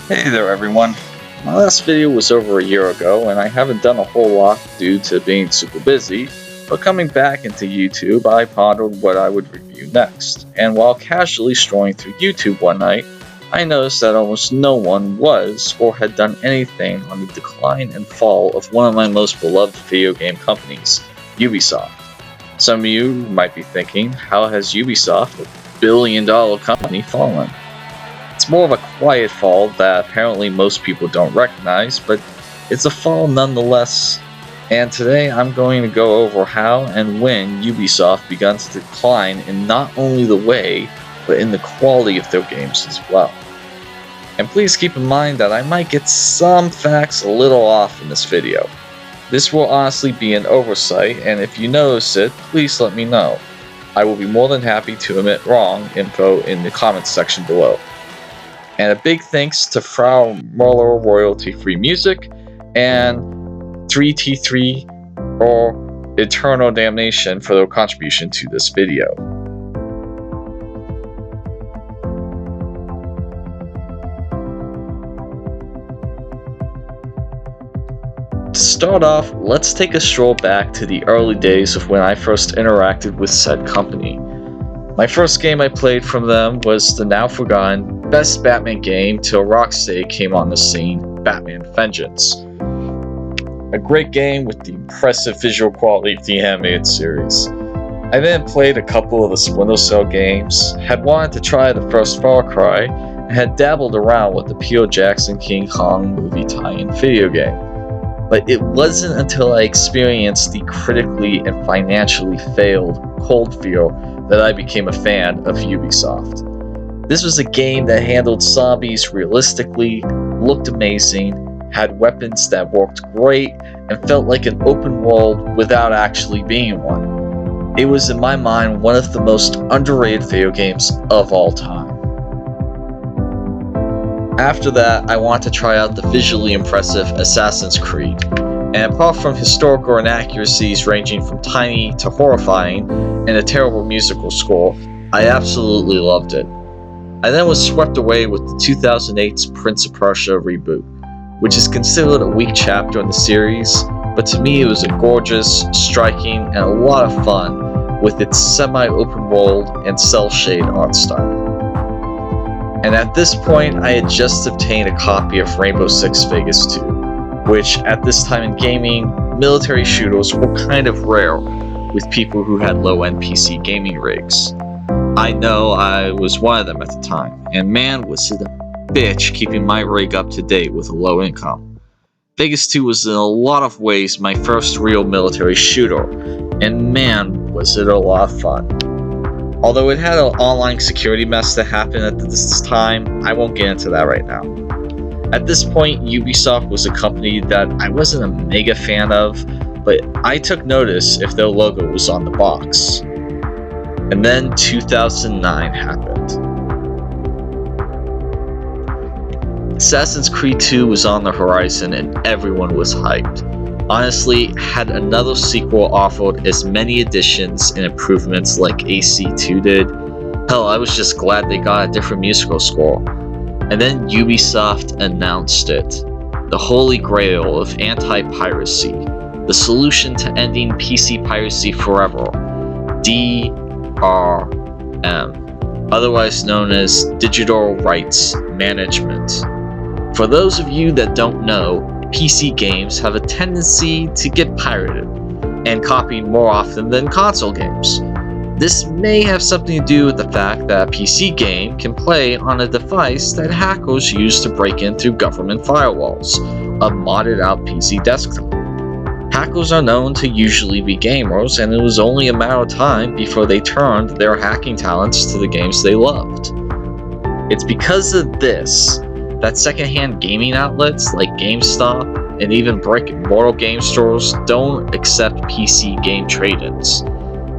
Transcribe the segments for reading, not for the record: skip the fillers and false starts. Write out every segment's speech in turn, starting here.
Hey there everyone. My last video was over a year ago and I haven't done a whole lot due to being super busy, but coming back into YouTube I pondered what I would review next, and while casually strolling through YouTube one night, I noticed that almost no one was or had done anything on the decline and fall of one of my most beloved video game companies, Ubisoft. Some of you might be thinking, how has Ubisoft, a billion-dollar company, fallen? It's more of a quiet fall that apparently most people don't recognize, but it's a fall nonetheless. And today I'm going to go over how and when Ubisoft began to decline in not only the way, but in the quality of their games as well. And please keep in mind that I might get some facts a little off in this video. This will honestly be an oversight, and if you notice it, please let me know. I will be more than happy to omit wrong info in the comments section below. And a big thanks to Frau Muller royalty-free music and 3T3 or Eternal Damnation for their contribution to this video. To start off, let's take a stroll back to the early days of when I first interacted with said company. My first game I played from them was the now forgotten best Batman game till Rocksteady came on the scene, Batman Vengeance. A great game with the impressive visual quality of the animated series. I then played a couple of the Splinter Cell games, had wanted to try the first Far Cry, and had dabbled around with the Peter Jackson King Kong movie tie-in video game. But it wasn't until I experienced the critically and financially failed Cold Feel that I became a fan of Ubisoft. This was a game that handled zombies realistically, looked amazing, had weapons that worked great, and felt like an open world without actually being one. It was in my mind one of the most underrated video games of all time. After that, I wanted to try out the visually impressive Assassin's Creed, and apart from historical inaccuracies ranging from tiny to horrifying and a terrible musical score, I absolutely loved it. I then was swept away with the 2008's Prince of Persia reboot, which is considered a weak chapter in the series, but to me it was a gorgeous, striking, and a lot of fun with its semi-open world and cel-shade art style. And at this point, I had just obtained a copy of Rainbow Six Vegas 2, which at this time in gaming, military shooters were kind of rare with people who had low-end PC gaming rigs. I know I was one of them at the time, and man was it a bitch keeping my rig up to date with a low income. Vegas 2 was in a lot of ways my first real military shooter, and man was it a lot of fun. Although it had an online security mess that happened at this time, I won't get into that right now. At this point, Ubisoft was a company that I wasn't a mega fan of, but I took notice if their logo was on the box. And then 2009 happened. Assassin's Creed 2 was on the horizon and everyone was hyped. Honestly, had another sequel offered as many additions and improvements like AC2 did, hell, I was just glad they got a different musical score. And then Ubisoft announced it. The holy grail of anti-piracy. The solution to ending PC piracy forever. DRM. Otherwise known as Digital Rights Management. For those of you that don't know, PC games have a tendency to get pirated and copied more often than console games. This may have something to do with the fact that a PC game can play on a device that hackers use to break in through government firewalls, a modded out PC desktop. Hackers are known to usually be gamers, and it was only a matter of time before they turned their hacking talents to the games they loved. It's because of this that secondhand gaming outlets like GameStop and even brick-and-mortar game stores don't accept PC game trade-ins.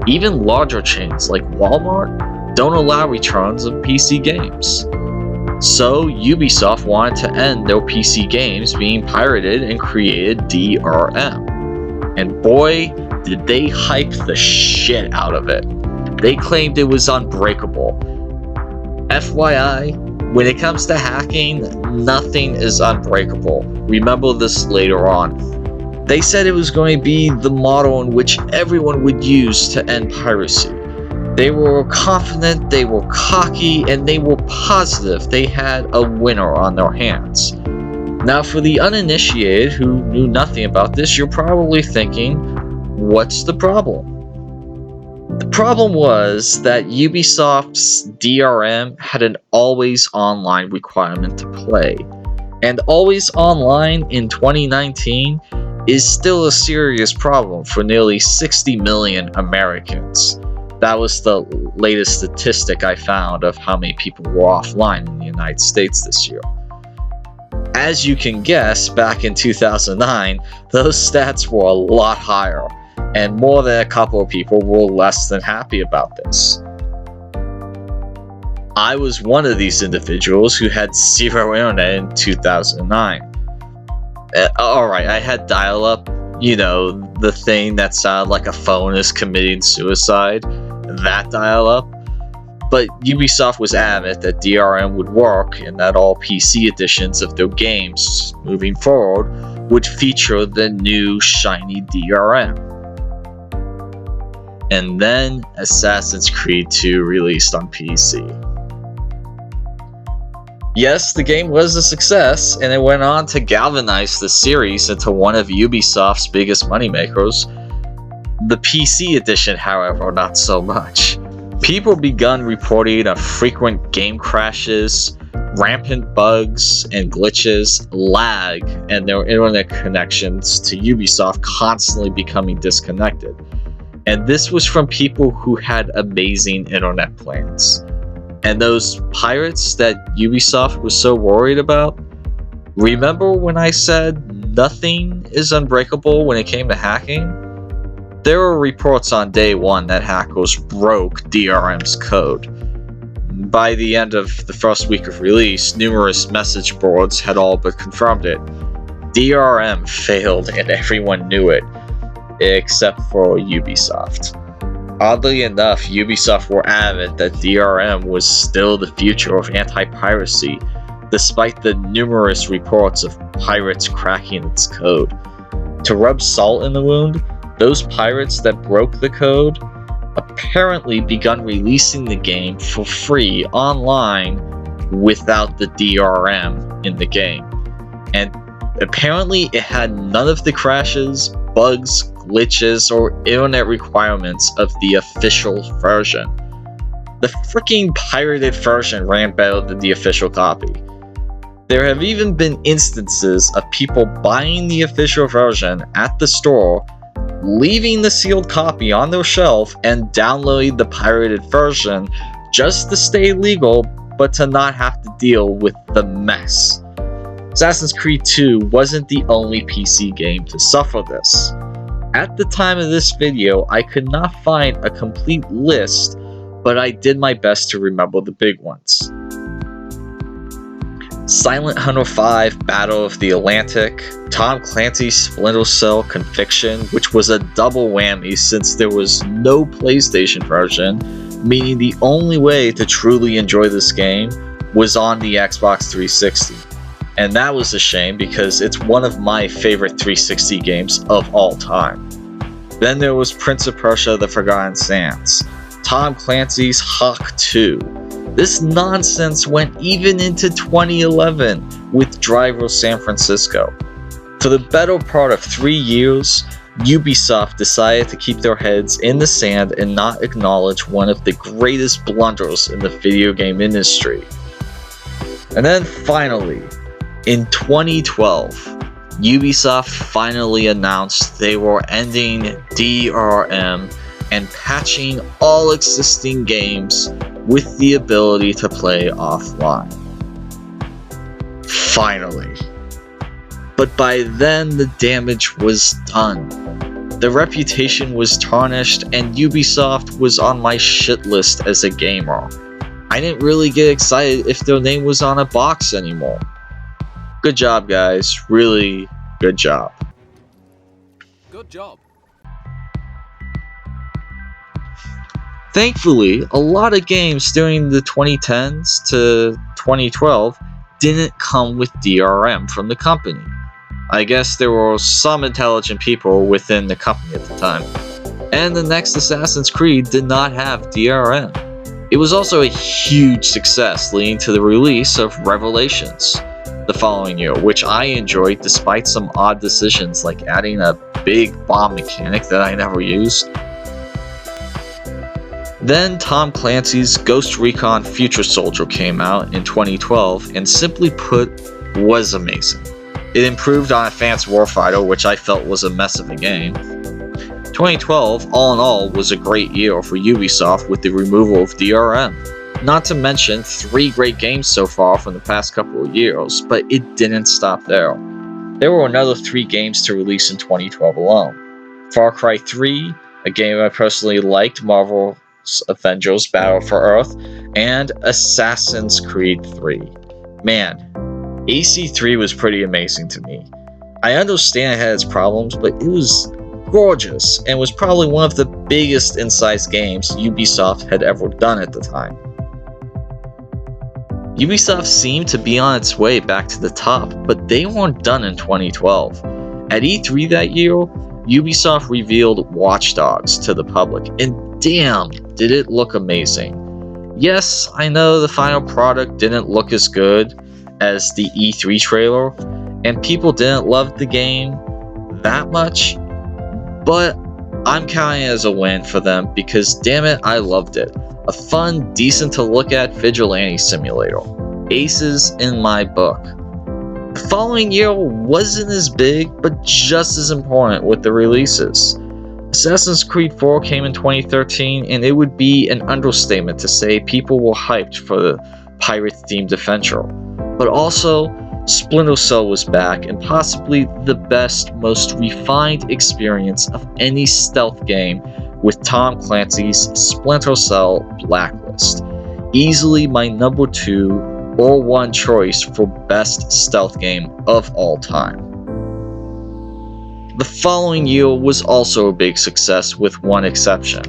Even larger chains like Walmart don't allow returns of PC games. So Ubisoft wanted to end their PC games being pirated and created DRM. And boy, did they hype the shit out of it. They claimed it was unbreakable. FYI, When it comes to hacking, nothing is unbreakable. Remember this later on. They said it was going to be the model in which everyone would use to end piracy. They were confident, they were cocky, and they were positive they had a winner on their hands. Now, for the uninitiated who knew nothing about this, you're probably thinking, what's the problem? The problem was that Ubisoft's DRM had an always online requirement to play. And always online in 2019 is still a serious problem for nearly 60 million Americans. That was the latest statistic I found of how many people were offline in the United States this year. As you can guess, back in 2009, those stats were a lot higher, and more than a couple of people were less than happy about this. I was one of these individuals who had zero internet in 2009. Alright, I had dial-up, the thing that sounded like a phone is committing suicide, that dial-up. But Ubisoft was adamant that DRM would work and that all PC editions of their games moving forward would feature the new shiny DRM. And then Assassin's Creed 2 released on PC. Yes, the game was a success, and it went on to galvanize the series into one of Ubisoft's biggest moneymakers. The PC edition, however, not so much. People begun reporting of frequent game crashes, rampant bugs and glitches, lag, and their internet connections to Ubisoft constantly becoming disconnected. And this was from people who had amazing internet plans. And those pirates that Ubisoft was so worried about? Remember when I said nothing is unbreakable when it came to hacking? There were reports on day one that hackers broke DRM's code. By the end of the first week of release, numerous message boards had all but confirmed it. DRM failed and everyone knew it, except for Ubisoft. Oddly enough, Ubisoft were adamant that DRM was still the future of anti-piracy, despite the numerous reports of pirates cracking its code. To rub salt in the wound, those pirates that broke the code apparently begun releasing the game for free online without the DRM in the game. And apparently it had none of the crashes, bugs, glitches, or internet requirements of the official version. The freaking pirated version ran better than the official copy. There have even been instances of people buying the official version at the store, leaving the sealed copy on their shelf, and downloading the pirated version just to stay legal, but to not have to deal with the mess. Assassin's Creed 2 wasn't the only PC game to suffer this. At the time of this video, I could not find a complete list, but I did my best to remember the big ones. Silent Hunter 5 Battle of the Atlantic, Tom Clancy's Splinter Cell Conviction, which was a double whammy since there was no PlayStation version, meaning the only way to truly enjoy this game was on the Xbox 360. And that was a shame because it's one of my favorite 360 games of all time. Then there was Prince of Persia: The Forgotten Sands, Tom Clancy's Hawk 2. This nonsense went even into 2011 with Driver San Francisco. For the better part of 3 years, Ubisoft decided to keep their heads in the sand and not acknowledge one of the greatest blunders in the video game industry. And then finally, in 2012, Ubisoft finally announced they were ending DRM and patching all existing games with the ability to play offline. Finally. But by then, the damage was done. The reputation was tarnished, and Ubisoft was on my shit list as a gamer. I didn't really get excited if their name was on a box anymore. Good job, guys. Really good job. Good job. Thankfully, a lot of games during the 2010s to 2012 didn't come with DRM from the company. I guess there were some intelligent people within the company at the time. And the next Assassin's Creed did not have DRM. It was also a huge success, leading to the release of Revelations the following year, which I enjoyed despite some odd decisions like adding a big bomb mechanic that I never used. Then Tom Clancy's Ghost Recon Future Soldier came out in 2012 and simply put, was amazing. It improved on Advanced Warfighter, which I felt was a mess of a game. 2012, all in all, was a great year for Ubisoft with the removal of DRM. Not to mention 3 great games so far from the past couple of years, but it didn't stop there. There were another 3 games to release in 2012 alone. Far Cry 3, a game I personally liked, Marvel's Avengers Battle for Earth, and Assassin's Creed 3. Man, AC3 was pretty amazing to me. I understand it had its problems, but it was gorgeous and was probably one of the biggest in-size games Ubisoft had ever done at the time. Ubisoft seemed to be on its way back to the top, but they weren't done in 2012. At E3 that year, Ubisoft revealed Watch Dogs to the public, and damn, did it look amazing. Yes, I know the final product didn't look as good as the E3 trailer, and people didn't love the game that much, but I'm counting it as a win for them because damn it, I loved it. A fun, decent to look at vigilante simulator. Aces in my book. The following year wasn't as big, but just as important with the releases. Assassin's Creed 4 came in 2013, and it would be an understatement to say people were hyped for the pirate-themed adventure. But also, Splinter Cell was back, and possibly the best, most refined experience of any stealth game with Tom Clancy's Splinter Cell Blacklist. Easily my number 2 or 1 choice for best stealth game of all time. The following year was also a big success with one exception.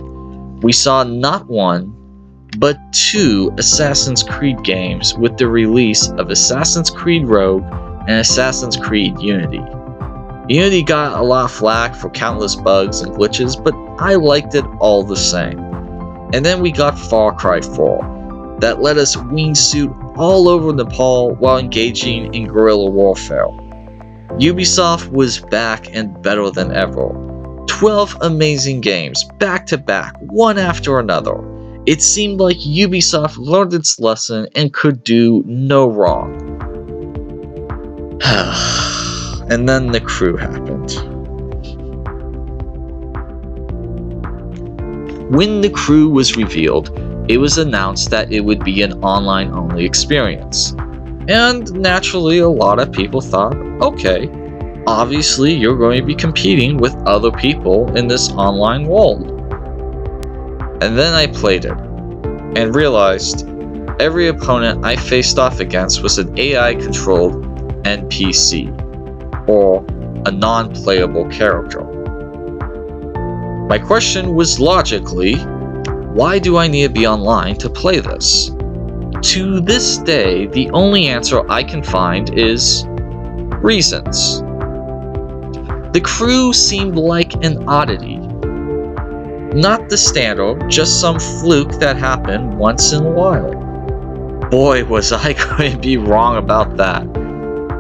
We saw not 1, but 2 Assassin's Creed games with the release of Assassin's Creed Rogue and Assassin's Creed Unity. Unity got a lot of flack for countless bugs and glitches, but I liked it all the same. And then we got Far Cry 4, that let us wingsuit all over Nepal while engaging in guerrilla warfare. Ubisoft was back and better than ever. 12 amazing games, back to back, one after another. It seemed like Ubisoft learned its lesson and could do no wrong. And then The Crew happened. When The Crew was revealed, it was announced that it would be an online-only experience. And naturally, a lot of people thought, okay, obviously you're going to be competing with other people in this online world. And then I played it, and realized every opponent I faced off against was an AI-controlled NPC, or a non-playable character. My question was logically, why do I need to be online to play this? To this day, the only answer I can find is reasons. The Crew seemed like an oddity. Not the standard, just some fluke that happened once in a while. Boy, was I going to be wrong about that.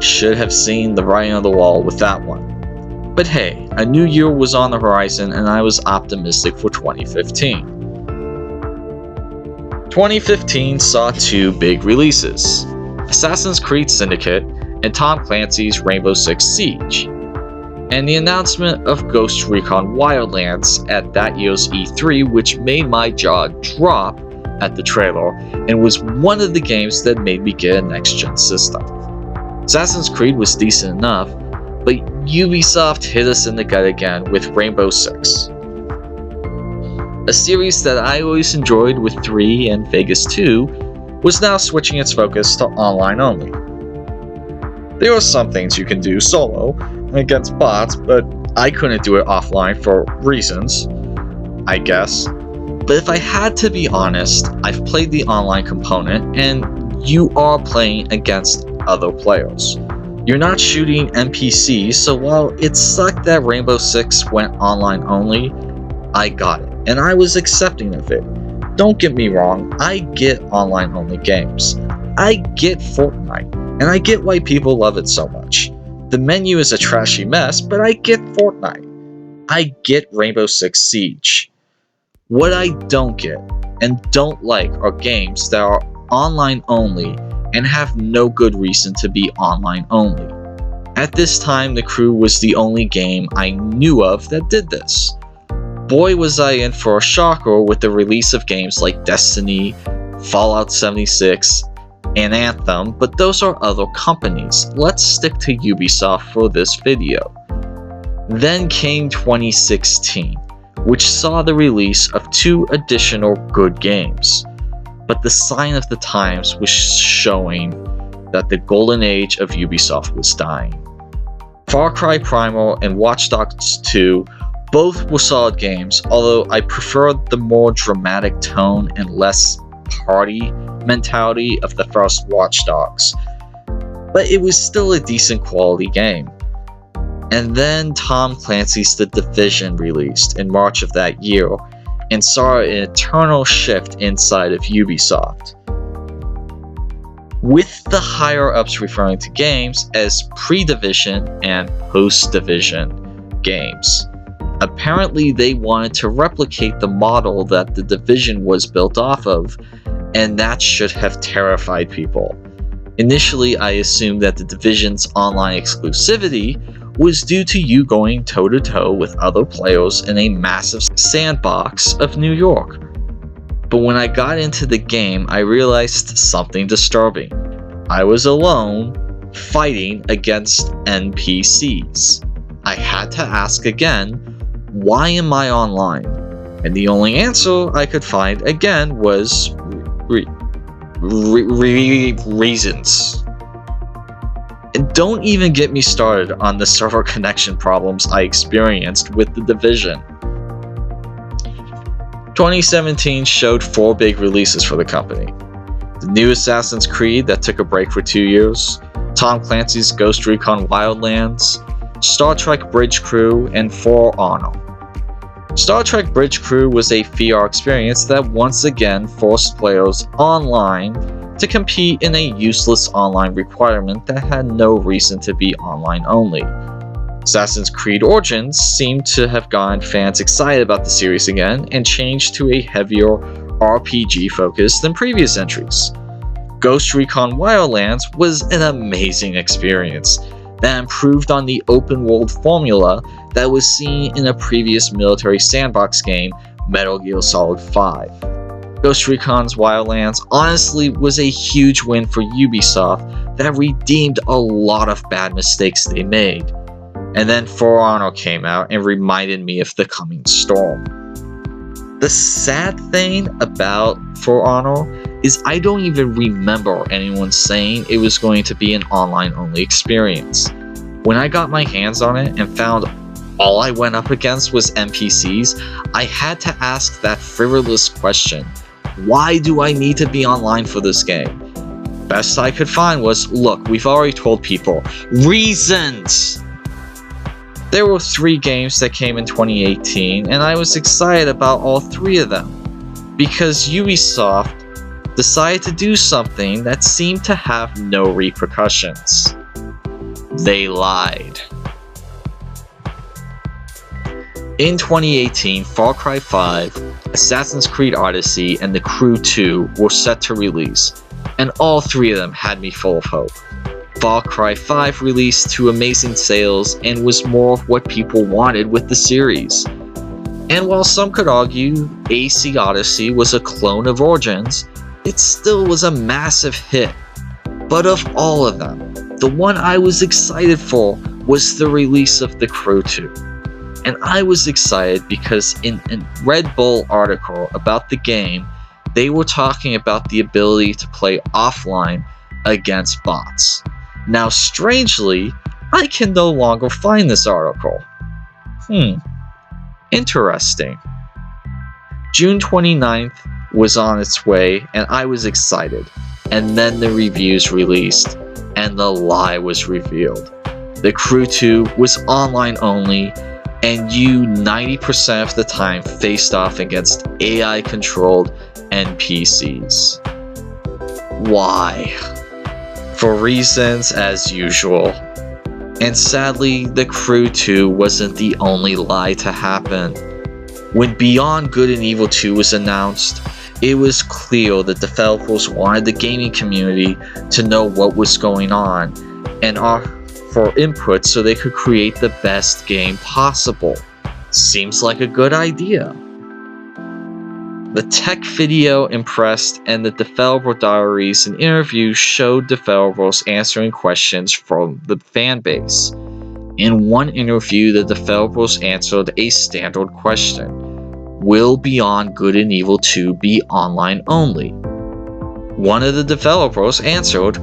Should have seen the writing on the wall with that one. But hey, a new year was on the horizon and I was optimistic for 2015. 2015 saw 2 big releases, Assassin's Creed Syndicate and Tom Clancy's Rainbow Six Siege, and the announcement of Ghost Recon Wildlands at that year's E3, which made my jaw drop at the trailer and was one of the games that made me get a next-gen system. Assassin's Creed was decent enough, but Ubisoft hit us in the gut again with Rainbow Six. A series that I always enjoyed with 3 and Vegas 2 was now switching its focus to online only. There are some things you can do solo against bots, but I couldn't do it offline for reasons, I guess. But if I had to be honest, I've played the online component, and you are playing against other players. You're not shooting NPCs, so while it sucked that Rainbow Six went online only, I got it, and I was accepting of it. Don't get me wrong, I get online only games. I get Fortnite, and I get why people love it so much. The menu is a trashy mess, but I get Fortnite. I get Rainbow Six Siege. What I don't get and don't like are games that are online only and have no good reason to be online only. At this time, The Crew was the only game I knew of that did this. Boy, was I in for a shocker with the release of games like Destiny, Fallout 76, and Anthem, but those are other companies. Let's stick to Ubisoft for this video. Then came 2016, which saw the release of 2 additional good games. But the sign of the times was showing that the golden age of Ubisoft was dying. Far Cry Primal and Watch Dogs 2 both were solid games, although I preferred the more dramatic tone and less party mentality of the first Watch Dogs. But it was still a decent quality game. And then Tom Clancy's The Division released in March of that year and saw an eternal shift inside of Ubisoft, with the higher-ups referring to games as pre-Division and post-Division games. Apparently they wanted to replicate the model that The Division was built off of, and that should have terrified people. Initially, I assumed that The Division's online exclusivity was due to you going toe-to-toe with other players in a massive sandbox of New York. But when I got into the game, I realized something disturbing. I was alone, fighting against NPCs. I had to ask again, why am I online? And the only answer I could find again was reasons. And don't even get me started on the server connection problems I experienced with The Division. 2017 showed 4 big releases for the company. The new Assassin's Creed that took a break for 2 years, Tom Clancy's Ghost Recon Wildlands, Star Trek Bridge Crew, and For Honor. Star Trek Bridge Crew was a VR experience that once again forced players online to compete in a useless online requirement that had no reason to be online only. Assassin's Creed Origins seemed to have gotten fans excited about the series again and changed to a heavier RPG focus than previous entries. Ghost Recon Wildlands was an amazing experience that improved on the open world formula that was seen in a previous military sandbox game, Metal Gear Solid 5. Ghost Recon's Wildlands honestly was a huge win for Ubisoft that redeemed a lot of bad mistakes they made. And then For Honor came out and reminded me of the coming storm. The sad thing about For Honor is I don't even remember anyone saying it was going to be an online-only experience. When I got my hands on it and found all I went up against was NPCs, I had to ask that frivolous question: why do I need to be online for this game? Best I could find was, look, we've already told people. Reasons! There were 3 games that came in 2018, and I was excited about all 3 of them, because Ubisoft decided to do something that seemed to have no repercussions. They lied. In 2018, Far Cry 5, Assassin's Creed Odyssey, and The Crew 2 were set to release, and all 3 of them had me full of hope. Far Cry 5 released to amazing sales and was more of what people wanted with the series. And while some could argue AC Odyssey was a clone of Origins, it still was a massive hit. But of all of them, the one I was excited for was the release of The Crew 2. And I was excited because in a Red Bull article about the game, they were talking about the ability to play offline against bots. Now, strangely, I can no longer find this article. Interesting. June 29th was on its way, and I was excited. And then the reviews released, and the lie was revealed. The Crew 2 was online only, and you 90% of the time faced off against AI-controlled NPCs. Why? For reasons as usual. And sadly, the Crew 2 wasn't the only lie to happen. When Beyond Good and Evil 2 was announced, it was clear that developers wanted the gaming community to know what was going on and offer input so they could create the best game possible. Seems like a good idea. The tech video impressed, and the developer diaries and interviews showed developers answering questions from the fanbase. In one interview, the developers answered a standard question: will Beyond Good and Evil 2 be online only? One of the developers answered,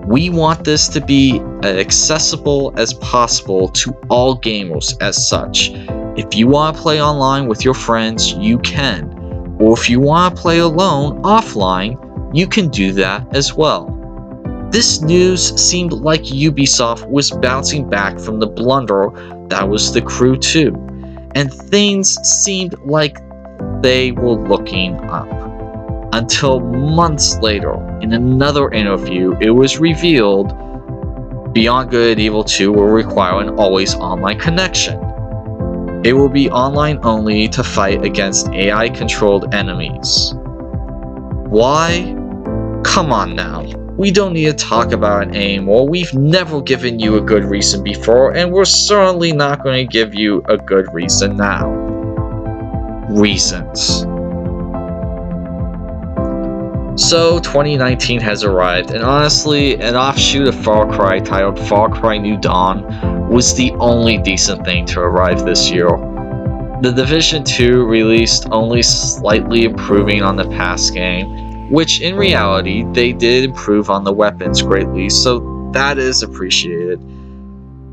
"We want this to be as accessible as possible to all gamers as such. If you want to play online with your friends, you can. Or if you want to play alone offline, you can do that as well." This news seemed like Ubisoft was bouncing back from the blunder that was the Crew 2, and things seemed like they were looking up. Until months later, in another interview, it was revealed Beyond Good and Evil 2 will require an always online connection. It will be online only to fight against AI-controlled enemies. Why? Come on now. We don't need to talk about it anymore. We've never given you a good reason before, and we're certainly not going to give you a good reason now. Reasons. So 2019 has arrived, and honestly, an offshoot of Far Cry titled Far Cry New Dawn was the only decent thing to arrive this year. The Division 2 released only slightly improving on the past game, which in reality they did improve on the weapons greatly, so that is appreciated.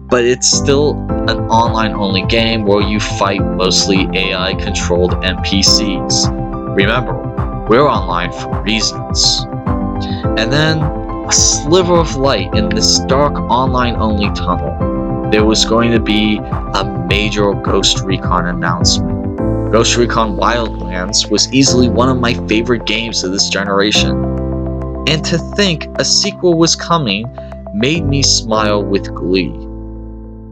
But it's still an online only game where you fight mostly AI controlled NPCs. Remember, we're online for reasons. And then a sliver of light in this dark online only tunnel. There was going to be a major Ghost Recon announcement. Ghost Recon Wildlands was easily one of my favorite games of this generation. And to think a sequel was coming made me smile with glee.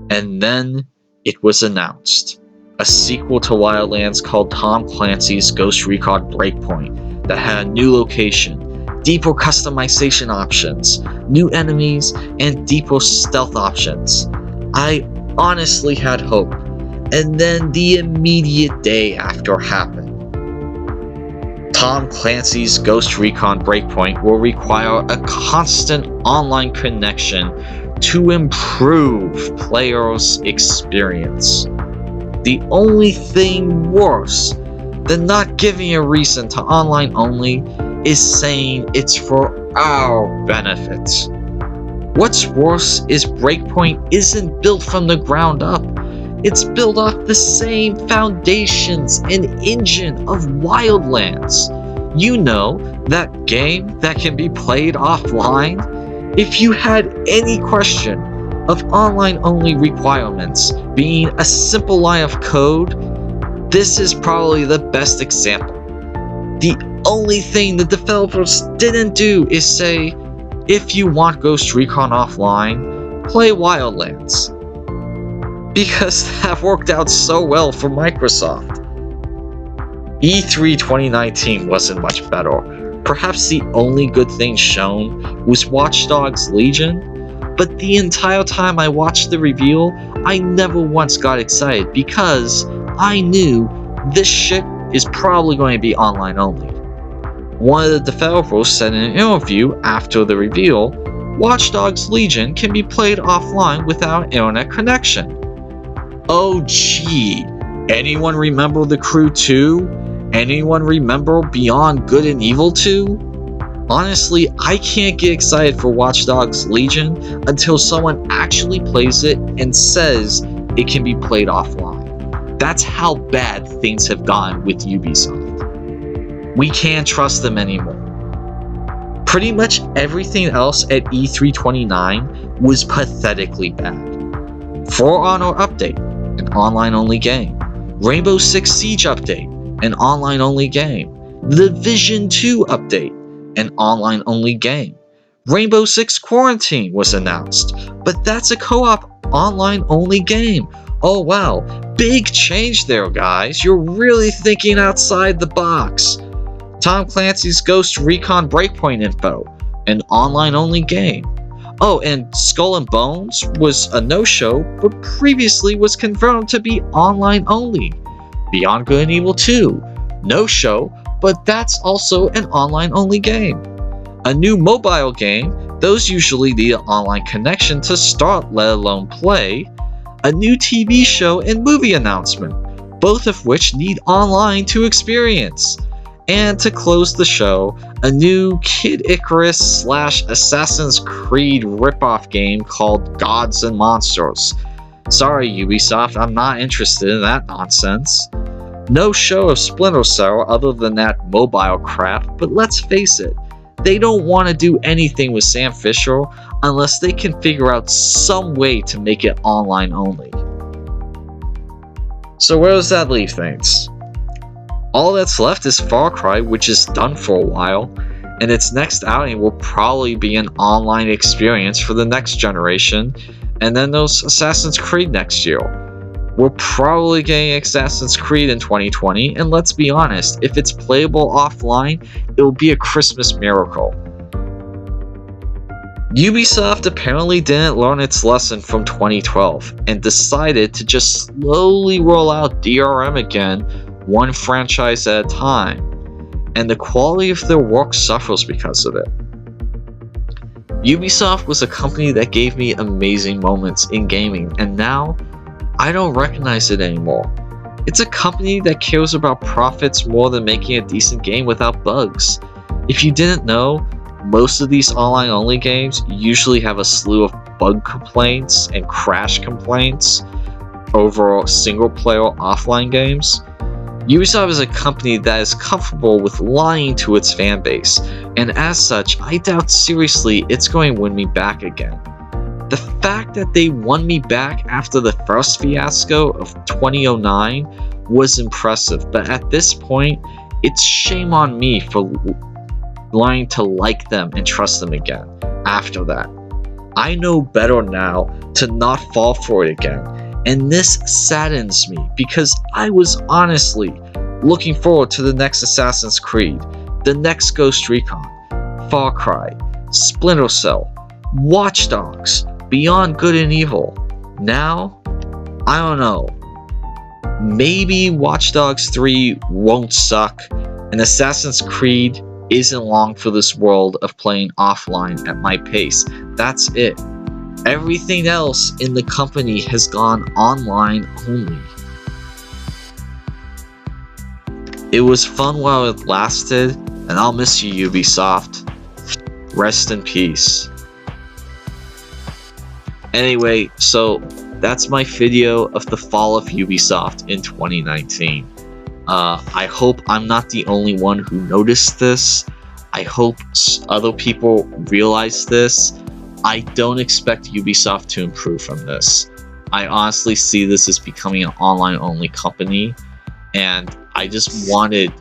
And then it was announced. A sequel to Wildlands called Tom Clancy's Ghost Recon Breakpoint that had a new location, deeper customization options, new enemies, and deeper stealth options. I honestly had hope, and then the immediate day after happened. Tom Clancy's Ghost Recon Breakpoint will require a constant online connection to improve players' experience. The only thing worse than not giving a reason to online only is saying it's for our benefit. What's worse is Breakpoint isn't built from the ground up. It's built off the same foundations and engine of Wildlands. You know, that game that can be played offline? If you had any question of online only requirements being a simple line of code, this is probably the best example. The only thing the developers didn't do is say, if you want Ghost Recon offline, play Wildlands. Because that worked out so well for Microsoft. E3 2019 wasn't much better. Perhaps the only good thing shown was Watch Dogs Legion, but the entire time I watched the reveal, I never once got excited because I knew this shit is probably going to be online only. One of the developers said in an interview after the reveal, Watch Dogs Legion can be played offline without an internet connection. Oh gee, anyone remember the Crew 2? Anyone remember Beyond Good and Evil 2? Honestly, I can't get excited for Watch Dogs Legion until someone actually plays it and says it can be played offline. That's how bad things have gone with Ubisoft. We can't trust them anymore. Pretty much everything else at E3 29 was pathetically bad. For Honor update, an online-only game. Rainbow Six Siege update, an online-only game. The Division 2 update, an online-only game. Rainbow Six Quarantine was announced, but that's a co-op online-only game. Oh wow, big change there, guys. You're really thinking outside the box. Tom Clancy's Ghost Recon Breakpoint info, an online-only game. Oh, and Skull and Bones was a no-show, but previously was confirmed to be online-only. Beyond Good and Evil 2, no-show, but that's also an online-only game. A new mobile game, those usually need an online connection to start, let alone play. A new TV show and movie announcement, both of which need online to experience. And to close the show, a new Kid Icarus / Assassin's Creed ripoff game called Gods and Monsters. Sorry Ubisoft, I'm not interested in that nonsense. No show of Splinter Cell other than that mobile crap, but let's face it, they don't want to do anything with Sam Fisher unless they can figure out some way to make it online only. So where does that leave things? All that's left is Far Cry, which is done for a while, and its next outing will probably be an online experience for the next generation, and then there's Assassin's Creed next year. We're probably getting Assassin's Creed in 2020, and let's be honest, if it's playable offline, it will be a Christmas miracle. Ubisoft apparently didn't learn its lesson from 2012, and decided to just slowly roll out DRM again, one franchise at a time, and the quality of their work suffers because of it. Ubisoft was a company that gave me amazing moments in gaming, and now I don't recognize it anymore. It's a company that cares about profits more than making a decent game without bugs. If you didn't know, most of these online-only games usually have a slew of bug complaints and crash complaints over single-player offline games. Ubisoft is a company that is comfortable with lying to its fanbase, and as such, I doubt seriously it's going to win me back again. The fact that they won me back after the first fiasco of 2009 was impressive, but at this point, it's shame on me for learning to like them and trust them again after that. I know better now to not fall for it again. And this saddens me because I was honestly looking forward to the next Assassin's Creed, the next Ghost Recon, Far Cry, Splinter Cell, Watch Dogs, Beyond Good and Evil. Now, I don't know. Maybe Watch Dogs 3 won't suck, and Assassin's Creed isn't long for this world of playing offline at my pace. That's it. Everything else in the company has gone online only. It was fun while it lasted, and I'll miss you, Ubisoft. Rest in peace. Anyway, so that's my video of the fall of Ubisoft in 2019. I hope I'm not the only one who noticed this. I hope other people realize this. I don't expect Ubisoft to improve from this. I honestly see this as becoming an online-only company, and I just wanted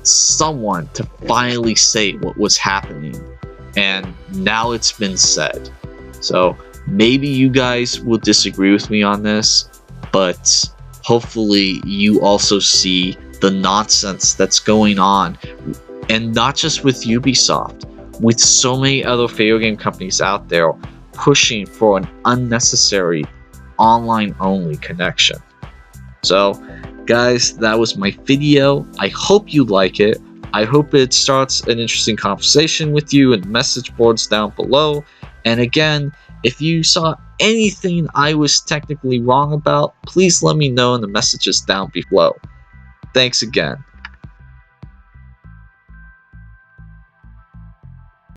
someone to finally say what was happening, and now it's been said. So maybe you guys will disagree with me on this, but hopefully you also see the nonsense that's going on, and not just with Ubisoft, with so many other video game companies out there pushing for an unnecessary online-only connection. So, guys, that was my video. I hope you like it. I hope it starts an interesting conversation with you in the message boards down below. And again, if you saw anything I was technically wrong about, please let me know in the messages down below. Thanks again.